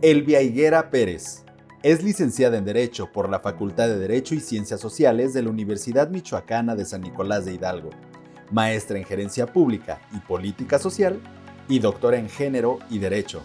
Elvia Higuera Pérez. Es licenciada en Derecho por la Facultad de Derecho y Ciencias Sociales de la Universidad Michoacana de San Nicolás de Hidalgo, maestra en Gerencia Pública y Política Social y doctora en Género y Derecho.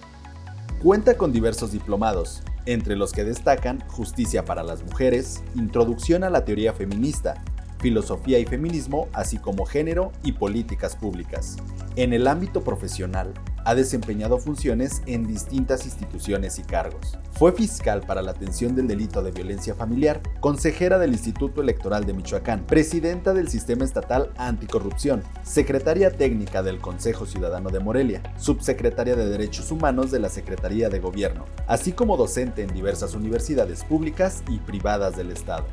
Cuenta con diversos diplomados, entre los que destacan Justicia para las Mujeres, Introducción a la Teoría Feminista, Filosofía y Feminismo, así como Género y Políticas Públicas. En el ámbito profesional, ha desempeñado funciones en distintas instituciones y cargos. Fue fiscal para la atención del delito de violencia familiar, consejera del Instituto Electoral de Michoacán, presidenta del Sistema Estatal Anticorrupción, secretaria técnica del Consejo Ciudadano de Morelia, subsecretaria de Derechos Humanos de la Secretaría de Gobierno, así como docente en diversas universidades públicas y privadas del Estado.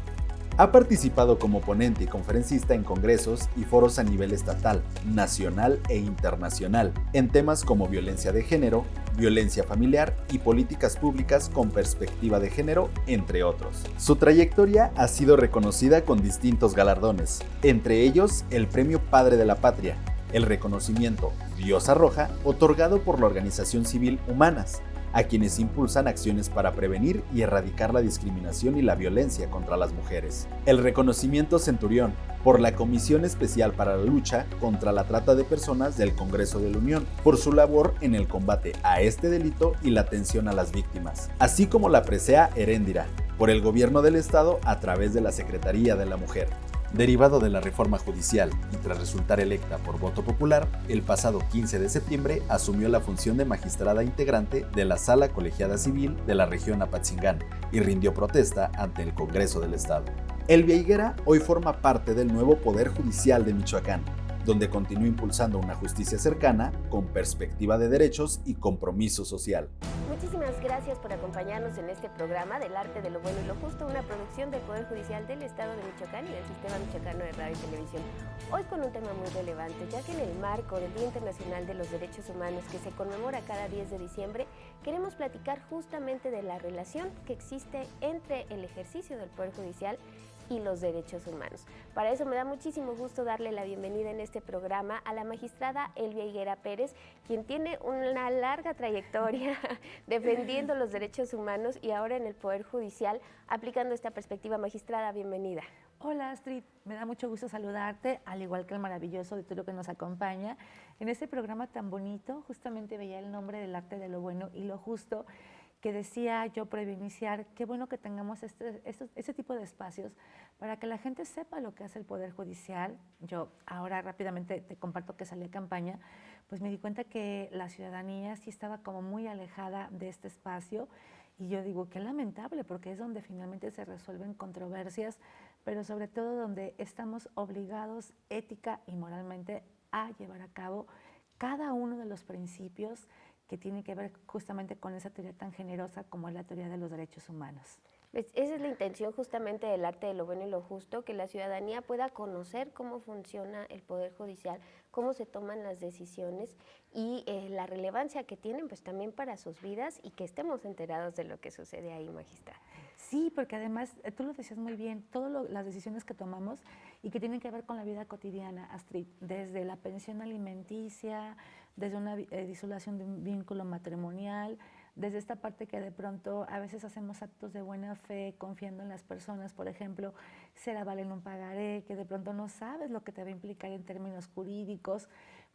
Ha participado como ponente y conferencista en congresos y foros a nivel estatal, nacional e internacional, en temas como violencia de género, violencia familiar y políticas públicas con perspectiva de género, entre otros. Su trayectoria ha sido reconocida con distintos galardones, entre ellos el Premio Padre de la Patria, el reconocimiento Diosa Roja, otorgado por la Organización Civil Humanas, a quienes impulsan acciones para prevenir y erradicar la discriminación y la violencia contra las mujeres. El reconocimiento Centurión, por la Comisión Especial para la Lucha contra la Trata de Personas del Congreso de la Unión, por su labor en el combate a este delito y la atención a las víctimas, así como la presea Heréndira, por el Gobierno del Estado a través de la Secretaría de la Mujer. Derivado de la reforma judicial y tras resultar electa por voto popular, el pasado 15 de septiembre asumió la función de magistrada integrante de la Sala Colegiada Civil de la región Apatzingán y rindió protesta ante el Congreso del Estado. Elvia Higuera hoy forma parte del nuevo Poder Judicial de Michoacán, donde continúa impulsando una justicia cercana, con perspectiva de derechos y compromiso social. Muchísimas gracias por acompañarnos en este programa del Arte de lo Bueno y lo Justo, una producción del Poder Judicial del Estado de Michoacán y del Sistema Michoacano de Radio y Televisión. Hoy con un tema muy relevante, ya que en el marco del Día Internacional de los Derechos Humanos, que se conmemora cada 10 de diciembre, queremos platicar justamente de la relación que existe entre el ejercicio del Poder Judicial y los derechos humanos. Para eso me da muchísimo gusto darle la bienvenida en este programa a la magistrada Elvia Higuera Pérez, quien tiene una larga trayectoria defendiendo los derechos humanos y ahora en el Poder Judicial aplicando esta perspectiva. Magistrada, bienvenida. Hola Astrid, me da mucho gusto saludarte, al igual que el maravilloso auditorio que nos acompaña. En este programa tan bonito, justamente veía el nombre del Arte de lo Bueno y lo Justo, que decía yo previo a iniciar, qué bueno que tengamos este tipo de espacios para que la gente sepa lo que hace el Poder Judicial. Yo ahora rápidamente te comparto que salí a campaña, pues me di cuenta que la ciudadanía sí estaba como muy alejada de este espacio y yo digo, qué lamentable, porque es donde finalmente se resuelven controversias, pero sobre todo donde estamos obligados ética y moralmente a llevar a cabo cada uno de los principios que tiene que ver justamente con esa teoría tan generosa como es la teoría de los derechos humanos. Pues esa es la intención justamente del Arte de lo Bueno y lo Justo, que la ciudadanía pueda conocer cómo funciona el Poder Judicial, cómo se toman las decisiones y la relevancia que tienen pues también para sus vidas y que estemos enterados de lo que sucede ahí, magistrada. Sí, porque además, tú lo decías muy bien, todas las decisiones que tomamos y que tienen que ver con la vida cotidiana, Astrid, desde la pensión alimenticia, desde una disolución de un vínculo matrimonial, desde esta parte que de pronto a veces hacemos actos de buena fe confiando en las personas, por ejemplo, ser aval en un pagaré, que de pronto no sabes lo que te va a implicar en términos jurídicos,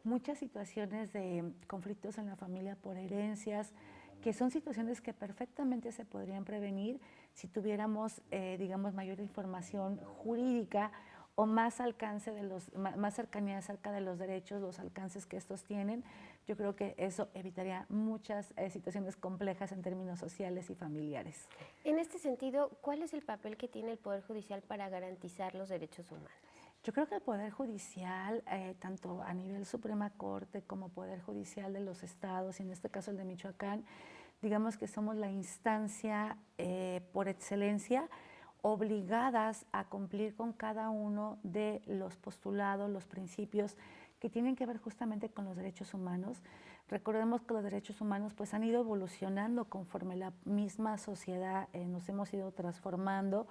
muchas situaciones de conflictos en la familia por herencias, que son situaciones que perfectamente se podrían prevenir si tuviéramos, digamos, mayor información jurídica o más alcance más cercanía acerca de los derechos, los alcances que estos tienen. Yo creo que eso evitaría muchas situaciones complejas en términos sociales y familiares. En este sentido, ¿cuál es el papel que tiene el Poder Judicial para garantizar los derechos humanos? Yo creo que el Poder Judicial, tanto a nivel Suprema Corte como Poder Judicial de los estados, y en este caso el de Michoacán, digamos que somos la instancia por excelencia obligadas a cumplir con cada uno de los postulados, los principios que tienen que ver justamente con los derechos humanos. Recordemos que los derechos humanos pues han ido evolucionando conforme la misma sociedad nos hemos ido transformando.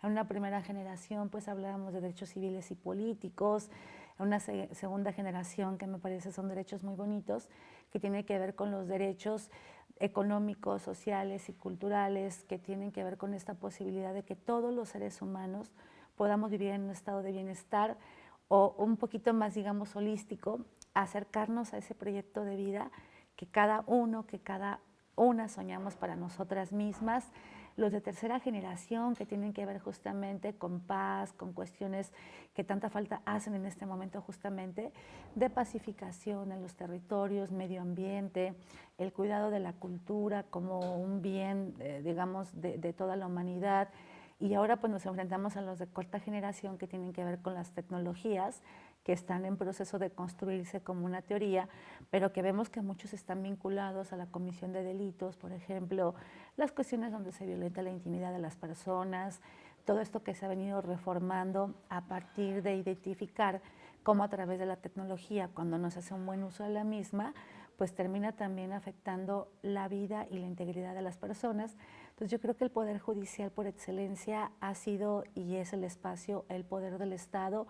En una primera generación pues hablábamos de derechos civiles y políticos, en una segunda generación que me parece son derechos muy bonitos, que tienen que ver con los derechos económicos, sociales y culturales que tienen que ver con esta posibilidad de que todos los seres humanos podamos vivir en un estado de bienestar o un poquito más, digamos, holístico, acercarnos a ese proyecto de vida que cada uno, que cada una soñamos para nosotras mismas, los de tercera generación que tienen que ver justamente con paz, con cuestiones que tanta falta hacen en este momento justamente, de pacificación en los territorios, medio ambiente, el cuidado de la cultura como un bien, digamos, de toda la humanidad. Y ahora pues nos enfrentamos a los de cuarta generación que tienen que ver con las tecnologías que están en proceso de construirse como una teoría, pero que vemos que muchos están vinculados a la comisión de delitos, por ejemplo, las cuestiones donde se violenta la intimidad de las personas, todo esto que se ha venido reformando a partir de identificar cómo a través de la tecnología, cuando no se hace un buen uso de la misma, pues termina también afectando la vida y la integridad de las personas. Entonces yo creo que el Poder Judicial por excelencia ha sido y es el espacio, el poder del Estado,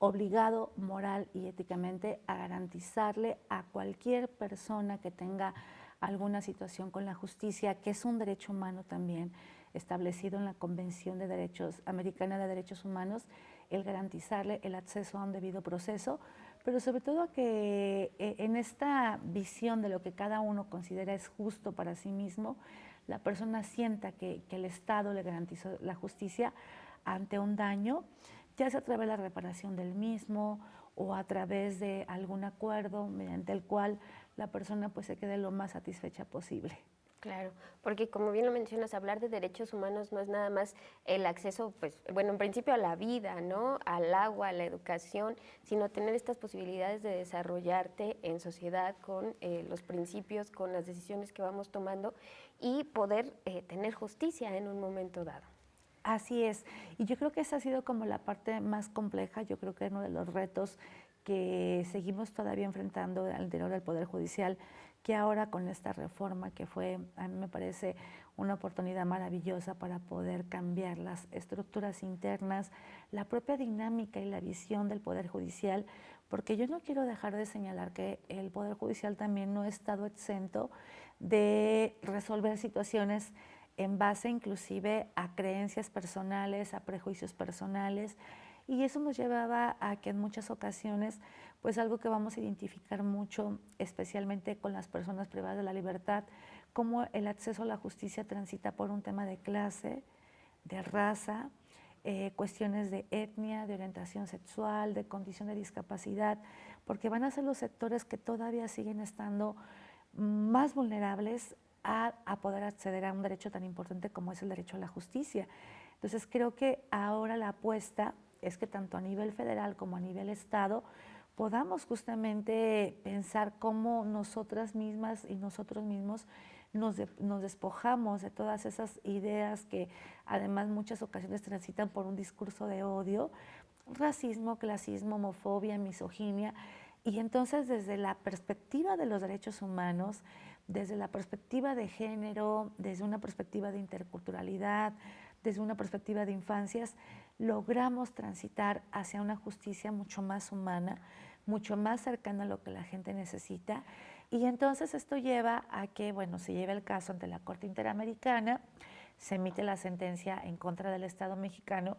obligado moral y éticamente a garantizarle a cualquier persona que tenga alguna situación con la justicia, que es un derecho humano también establecido en la Convención de Derechos Americana de Derechos Humanos, el garantizarle el acceso a un debido proceso, pero sobre todo a que en esta visión de lo que cada uno considera es justo para sí mismo, la persona sienta que el Estado le garantizó la justicia ante un daño, ya sea a través de la reparación del mismo o a través de algún acuerdo mediante el cual la persona pues se quede lo más satisfecha posible. Claro, porque como bien lo mencionas, hablar de derechos humanos no es nada más el acceso, pues, bueno, en principio a la vida, ¿no? Al agua, a la educación, sino tener estas posibilidades de desarrollarte en sociedad con los principios, con las decisiones que vamos tomando y poder tener justicia en un momento dado. Así es, y yo creo que esa ha sido como la parte más compleja, yo creo que uno de los retos que seguimos todavía enfrentando al interior del Poder Judicial, que ahora con esta reforma que fue, a mí me parece una oportunidad maravillosa para poder cambiar las estructuras internas, la propia dinámica y la visión del Poder Judicial, porque yo no quiero dejar de señalar que el Poder Judicial también no ha estado exento de resolver situaciones en base inclusive a creencias personales, a prejuicios personales, y eso nos llevaba a que en muchas ocasiones, pues algo que vamos a identificar mucho, especialmente con las personas privadas de la libertad, cómo el acceso a la justicia transita por un tema de clase, de raza, cuestiones de etnia, de orientación sexual, de condición de discapacidad, porque van a ser los sectores que todavía siguen estando más vulnerables a poder acceder a un derecho tan importante como es el derecho a la justicia. Entonces creo que ahora la apuesta es que tanto a nivel federal como a nivel estado podamos justamente pensar cómo nosotras mismas y nosotros mismos nos despojamos de todas esas ideas que además muchas ocasiones transitan por un discurso de odio, racismo, clasismo, homofobia, misoginia, y entonces desde la perspectiva de los derechos humanos, desde la perspectiva de género, desde una perspectiva de interculturalidad, desde una perspectiva de infancias, logramos transitar hacia una justicia mucho más humana, mucho más cercana a lo que la gente necesita. Y entonces esto lleva a que, bueno, se lleva el caso ante la Corte Interamericana, se emite la sentencia en contra del Estado mexicano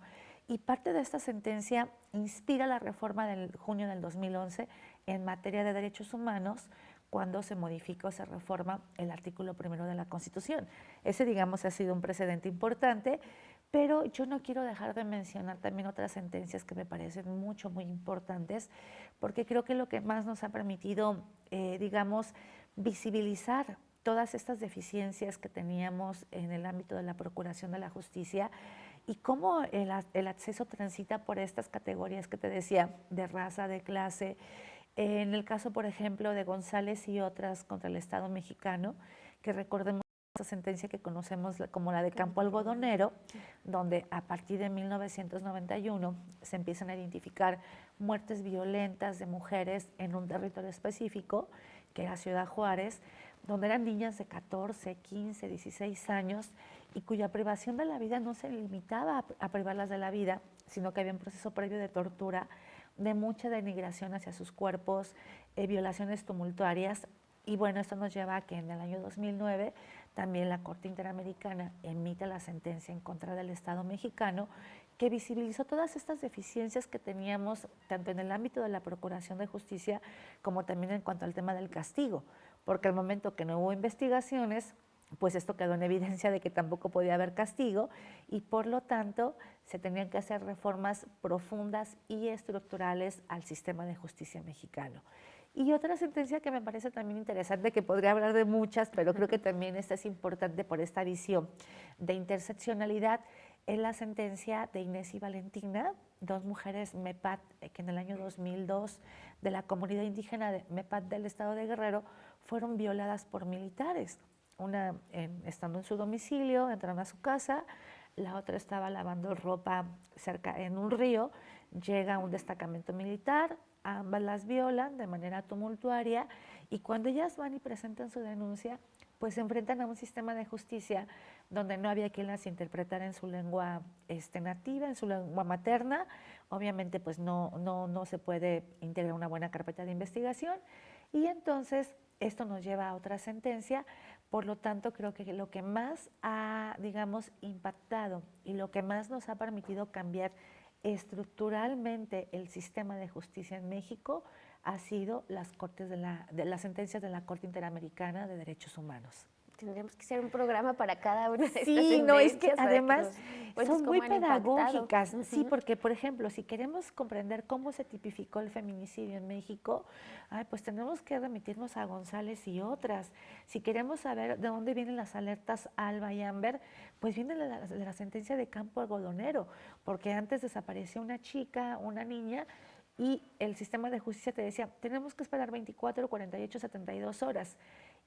y parte de esta sentencia inspira la reforma del junio del 2011 en materia de derechos humanos, cuando se modifica o se reforma el artículo 1 de la Constitución. Ese, digamos, ha sido un precedente importante, pero yo no quiero dejar de mencionar también otras sentencias que me parecen muy importantes, porque creo que lo que más nos ha permitido, digamos, visibilizar todas estas deficiencias que teníamos en el ámbito de la procuración de la justicia y cómo el acceso transita por estas categorías que te decía, de raza, de clase. En el caso, por ejemplo, de González y otras contra el Estado mexicano, que recordemos esa sentencia que conocemos como la de Campo Algodonero, donde a partir de 1991 se empiezan a identificar muertes violentas de mujeres en un territorio específico, que era Ciudad Juárez, donde eran niñas de 14, 15, 16 años y cuya privación de la vida no se limitaba a privarlas de la vida, sino que había un proceso previo de tortura, de mucha denigración hacia sus cuerpos, violaciones tumultuarias, Y bueno, esto nos lleva a que en el año 2009 también la Corte Interamericana emite la sentencia en contra del Estado mexicano, que visibilizó todas estas deficiencias que teníamos tanto en el ámbito de la Procuración de Justicia como también en cuanto al tema del castigo, porque al momento que no hubo investigaciones, pues esto quedó en evidencia de que tampoco podía haber castigo y por lo tanto se tenían que hacer reformas profundas y estructurales al sistema de justicia mexicano. Y otra sentencia que me parece también interesante, que podría hablar de muchas, pero creo que también esta es importante por esta visión de interseccionalidad, es la sentencia de Inés y Valentina, dos mujeres MEPAT, que en el año 2002 de la comunidad indígena de MEPAT del estado de Guerrero fueron violadas por militares. Una estando en su domicilio, entraron a su casa, la otra estaba lavando ropa cerca en un río, llega un destacamento militar, ambas las violan de manera tumultuaria y cuando ellas van y presentan su denuncia, pues se enfrentan a un sistema de justicia donde no había quien las interpretara en su lengua nativa, en su lengua materna. Obviamente pues no se puede integrar una buena carpeta de investigación y entonces esto nos lleva a otra sentencia. Por lo tanto, creo que lo que más ha, digamos, impactado y lo que más nos ha permitido cambiar estructuralmente el sistema de justicia en México ha sido las sentencias de la Corte Interamericana de Derechos Humanos. Tendríamos que hacer un programa para cada una de estas Sí, no, es que además son muy pedagógicas. Sí, porque, por ejemplo, si queremos comprender cómo se tipificó el feminicidio en México, pues tenemos que remitirnos a González y otras. Si queremos saber de dónde vienen las alertas Alba y Amber, pues viene de la sentencia de Campo Algodonero, porque antes desapareció una chica, una niña, y el sistema de justicia te decía, tenemos que esperar 24, 48, 72 horas.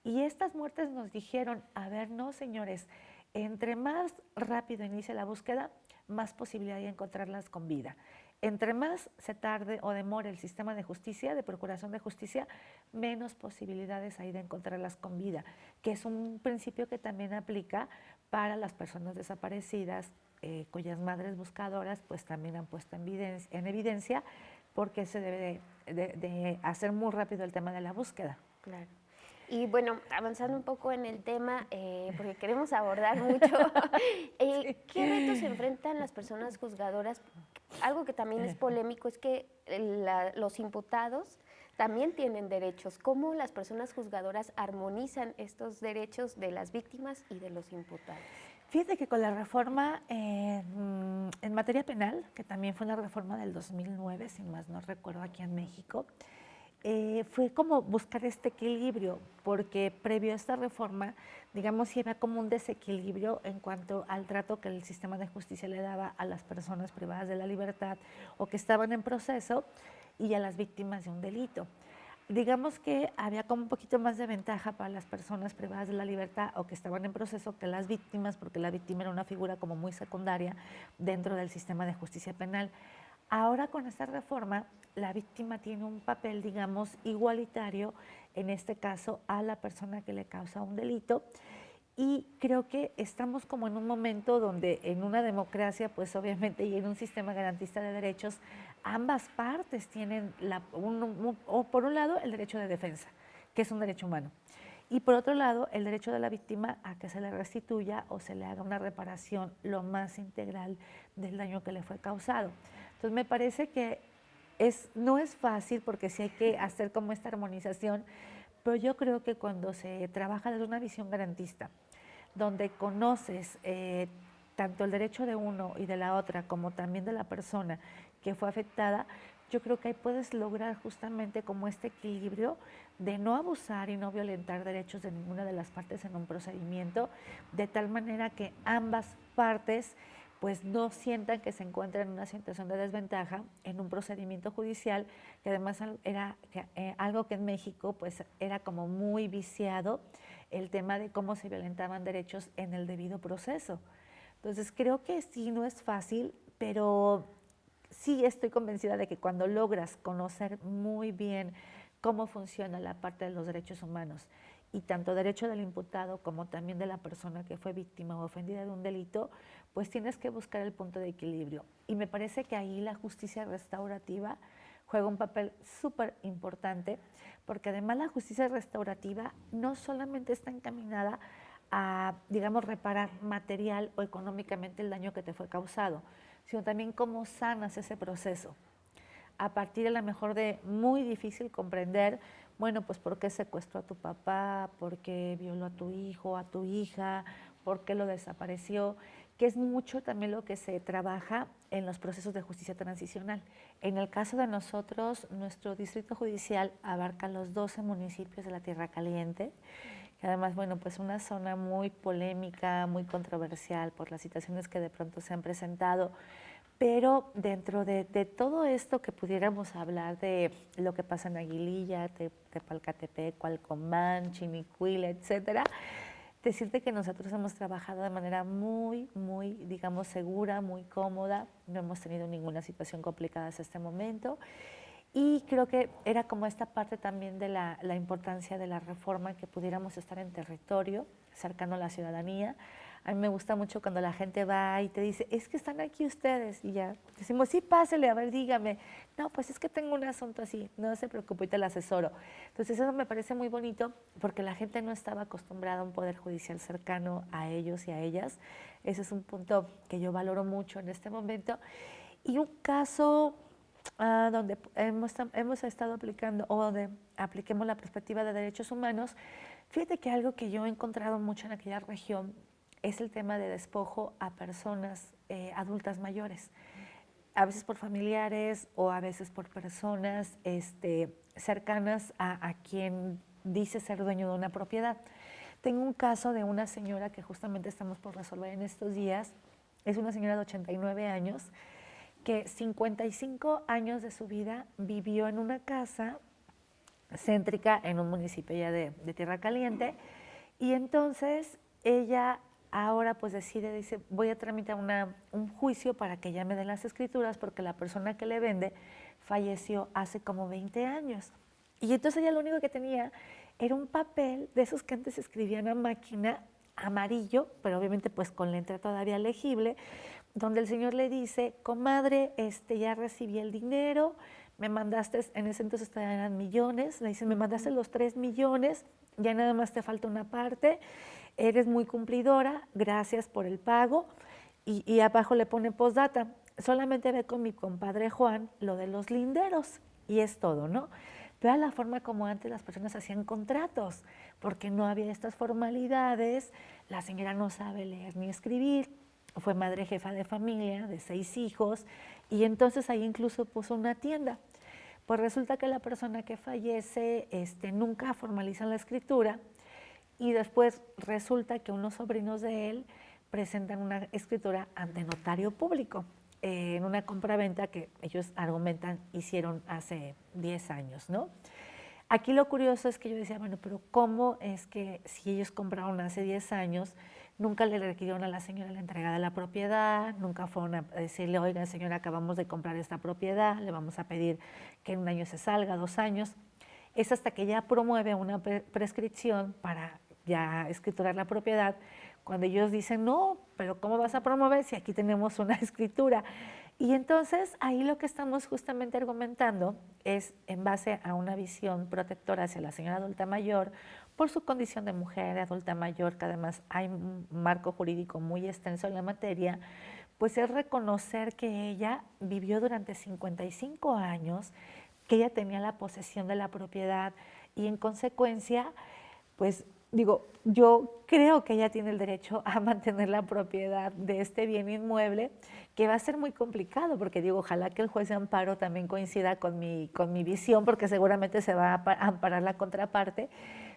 Y estas muertes nos dijeron, a ver, no señores, entre más rápido inicie la búsqueda, más posibilidad hay de encontrarlas con vida. Entre más se tarde o demore el sistema de justicia, de procuración de justicia, menos posibilidades hay de encontrarlas con vida, que es un principio que también aplica para las personas desaparecidas, cuyas madres buscadoras pues también han puesto en evidencia porque se debe de hacer muy rápido el tema de la búsqueda. Claro. Y bueno, avanzando un poco en el tema, porque queremos abordar mucho, ¿qué retos se enfrentan las personas juzgadoras? Algo que también es polémico es que los imputados también tienen derechos. ¿Cómo las personas juzgadoras armonizan estos derechos de las víctimas y de los imputados? Fíjate que con la reforma en materia penal, que también fue una reforma del 2009, si más no recuerdo, aquí en México, fue como buscar este equilibrio, porque previo a esta reforma, digamos, sí había como un desequilibrio en cuanto al trato que el sistema de justicia le daba a las personas privadas de la libertad o que estaban en proceso y a las víctimas de un delito. Digamos que había como un poquito más de ventaja para las personas privadas de la libertad o que estaban en proceso que las víctimas, porque la víctima era una figura como muy secundaria dentro del sistema de justicia penal. Ahora con esta reforma, la víctima tiene un papel, digamos, igualitario, en este caso, a la persona que le causa un delito. Y creo que estamos como en un momento donde en una democracia, pues obviamente, y en un sistema garantista de derechos, ambas partes tienen, por un lado, el derecho de defensa, que es un derecho humano. Y por otro lado, el derecho de la víctima a que se le restituya o se le haga una reparación lo más integral del daño que le fue causado. Entonces me parece que no es fácil porque sí hay que hacer como esta armonización, pero yo creo que cuando se trabaja desde una visión garantista, donde conoces tanto el derecho de uno y de la otra, como también de la persona que fue afectada, yo creo que ahí puedes lograr justamente como este equilibrio de no abusar y no violentar derechos de ninguna de las partes en un procedimiento, de tal manera que ambas partes pues no sientan que se encuentran en una situación de desventaja en un procedimiento judicial, que además era algo que en México pues era como muy viciado, el tema de cómo se violentaban derechos en el debido proceso. Entonces creo que sí, no es fácil, pero sí estoy convencida de que cuando logras conocer muy bien cómo funciona la parte de los derechos humanos y tanto derecho del imputado como también de la persona que fue víctima o ofendida de un delito, pues tienes que buscar el punto de equilibrio. Y me parece que ahí la justicia restaurativa juega un papel súper importante, porque además la justicia restaurativa no solamente está encaminada a, digamos, reparar material o económicamente el daño que te fue causado, sino también cómo sanas ese proceso. A partir a lo mejor de muy difícil comprender, bueno, pues por qué secuestró a tu papá, por qué violó a tu hijo, a tu hija, por qué lo desapareció, que es mucho también lo que se trabaja en los procesos de justicia transicional. En el caso de nosotros, nuestro distrito judicial abarca los 12 municipios de la Tierra Caliente, que además, bueno, pues una zona muy polémica, muy controversial por las situaciones que de pronto se han presentado, pero dentro de todo esto que pudiéramos hablar de lo que pasa en Aguililla, Tepalcatepec, Cualcomán, Chinicuila, etcétera, decirte que nosotros hemos trabajado de manera muy, digamos, segura, muy cómoda, no hemos tenido ninguna situación complicada hasta este momento. Y creo que era como esta parte también de la importancia de la reforma, que pudiéramos estar en territorio, cercano a la ciudadanía. A mí me gusta mucho cuando la gente va y te dice, es que están aquí ustedes, y ya decimos, sí, pásele, a ver, dígame. No, pues es que tengo un asunto así, no se preocupe, y te lo asesoro. Entonces eso me parece muy bonito, porque la gente no estaba acostumbrada a un poder judicial cercano a ellos y a ellas. Ese es un punto que yo valoro mucho en este momento. Y un caso donde hemos estado aplicando, o donde apliquemos la perspectiva de derechos humanos, fíjate que algo que yo he encontrado mucho en aquella región es el tema de despojo a personas adultas mayores, a veces por familiares o a veces por personas cercanas a quien dice ser dueño de una propiedad. Tengo un caso de una señora que justamente estamos por resolver en estos días. Es una señora de 89 años que 55 años de su vida vivió en una casa céntrica en un municipio ya de Tierra Caliente, y entonces ella ahora pues dice, voy a tramitar un juicio para que ella me dé las escrituras, porque la persona que le vende falleció hace como 20 años. Y entonces ella lo único que tenía era un papel de esos que antes escribían a máquina, amarillo, pero obviamente pues con letra todavía legible, donde el señor le dice, comadre, ya recibí el dinero, me mandaste, en ese entonces eran millones, le dicen, me mandaste los 3 millones, ya nada más te falta una parte, eres muy cumplidora, gracias por el pago, y abajo le pone postdata, solamente ve con mi compadre Juan lo de los linderos, y es todo, ¿no? Pero era la forma como antes las personas hacían contratos, porque no había estas formalidades, la señora no sabe leer ni escribir, fue madre jefa de familia, de 6 hijos, y entonces ahí incluso puso una tienda. Pues resulta que la persona que fallece nunca formalizan la escritura, y después resulta que unos sobrinos de él presentan una escritura ante notario público en una compraventa que ellos argumentan hicieron hace 10 años, ¿no? Aquí lo curioso es que yo decía, bueno, pero ¿cómo es que si ellos compraron hace 10 años, nunca le requirieron a la señora la entrega de la propiedad, nunca fueron a decirle, oiga, señora, acabamos de comprar esta propiedad, le vamos a pedir que en un año se salga, 2 años? Es hasta que ya promueve una prescripción para ya escriturar la propiedad, cuando ellos dicen, no, pero ¿cómo vas a promover si aquí tenemos una escritura? Y entonces ahí lo que estamos justamente argumentando es en base a una visión protectora hacia la señora adulta mayor, por su condición de mujer adulta mayor, que además hay un marco jurídico muy extenso en la materia, pues es reconocer que ella vivió durante 55 años, que ella tenía la posesión de la propiedad, y en consecuencia, pues digo, yo creo que ella tiene el derecho a mantener la propiedad de este bien inmueble, que va a ser muy complicado, porque digo, ojalá que el juez de amparo también coincida con mi visión, porque seguramente se va a amparar la contraparte,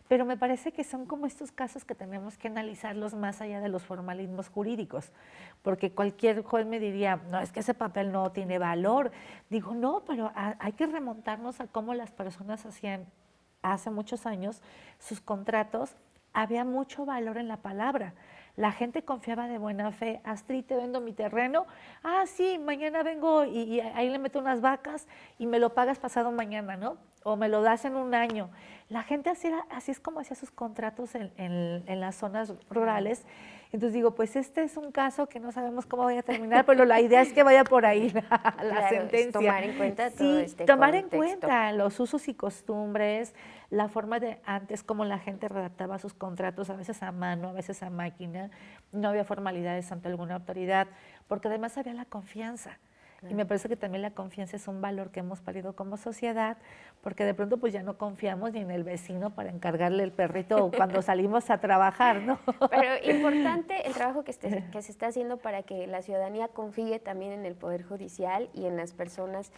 pero me parece que son como estos casos que tenemos que analizarlos más allá de los formalismos jurídicos, porque cualquier juez me diría, no, es que ese papel no tiene valor. Digo, no, pero hay que remontarnos a cómo las personas hacían hace muchos años sus contratos. Había mucho valor en la palabra. La gente confiaba de buena fe. Astrid, te vendo mi terreno. Ah, sí, mañana vengo y ahí le meto unas vacas y me lo pagas pasado mañana, ¿no? O me lo das en un año. La gente así es como hacía sus contratos en las zonas rurales. Entonces digo, pues este es un caso que no sabemos cómo vaya a terminar, pero la idea es que vaya por ahí la Claro, sentencia. es tomar en cuenta todo Sí, este tomar en contexto. cuenta los usos y costumbres, la forma de antes, cómo la gente redactaba sus contratos, a veces a mano, a veces a máquina, no había formalidades ante alguna autoridad, porque además había la confianza. Y me parece que también la confianza es un valor que hemos perdido como sociedad, porque de pronto pues ya no confiamos ni en el vecino para encargarle el perrito cuando salimos a trabajar, ¿no? Pero importante el trabajo que se está haciendo para que la ciudadanía confíe también en el Poder Judicial y en las personas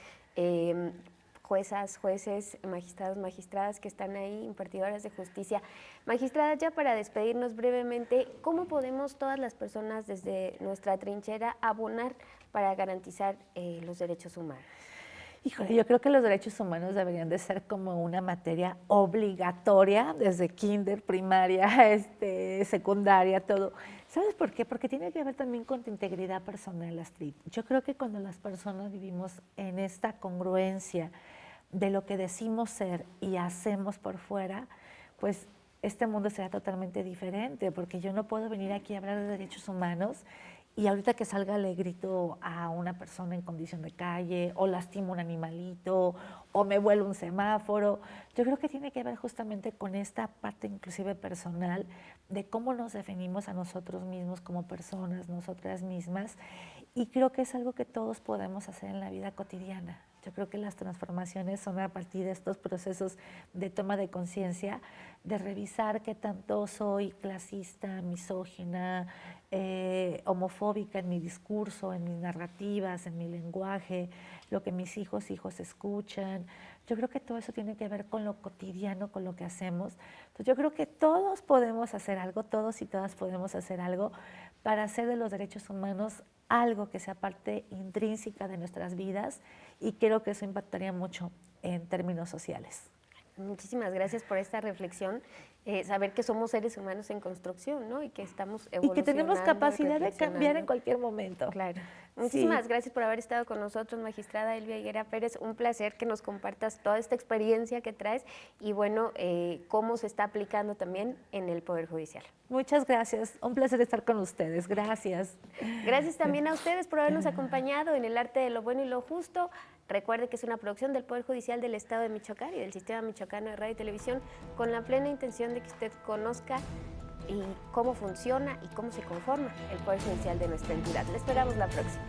juezas, jueces, magistrados, magistradas que están ahí, impartidoras de justicia. Magistrada, ya para despedirnos brevemente, ¿cómo podemos todas las personas desde nuestra trinchera abonar para garantizar los derechos humanos? Híjole, yo creo que los derechos humanos deberían de ser como una materia obligatoria desde kinder, primaria, secundaria, todo. ¿Sabes por qué? Porque tiene que ver también con tu integridad personal, Astrid. Yo creo que cuando las personas vivimos en esta congruencia de lo que decimos ser y hacemos por fuera, pues este mundo será totalmente diferente, porque yo no puedo venir aquí a hablar de derechos humanos y ahorita que salga le grito a una persona en condición de calle, o lastimo un animalito, o me vuelo un semáforo. Yo creo que tiene que ver justamente con esta parte inclusive personal de cómo nos definimos a nosotros mismos como personas, nosotras mismas, y creo que es algo que todos podemos hacer en la vida cotidiana. Yo creo que las transformaciones son a partir de estos procesos de toma de conciencia, de revisar qué tanto soy clasista, misógina, homofóbica en mi discurso, en mis narrativas, en mi lenguaje, lo que mis hijos escuchan. Yo creo que todo eso tiene que ver con lo cotidiano, con lo que hacemos. Entonces yo creo que todos podemos hacer algo, todos y todas podemos hacer algo para hacer de los derechos humanos algo que sea parte intrínseca de nuestras vidas, y creo que eso impactaría mucho en términos sociales. Muchísimas gracias por esta reflexión, saber que somos seres humanos en construcción, ¿no? Y que estamos evolucionando. Y que tenemos capacidad de cambiar en cualquier momento. Claro. Muchísimas gracias por haber estado con nosotros, magistrada Elvia Higuera Pérez. Un placer que nos compartas toda esta experiencia que traes y, bueno, cómo se está aplicando también en el Poder Judicial. Muchas gracias. Un placer estar con ustedes. Gracias. Gracias también a ustedes por habernos acompañado en El Arte de lo Bueno y lo Justo. Recuerde que es una producción del Poder Judicial del Estado de Michoacán y del Sistema Michoacano de Radio y Televisión, con la plena intención de que usted conozca y cómo funciona y cómo se conforma el Poder Judicial de nuestra entidad. Le esperamos la próxima.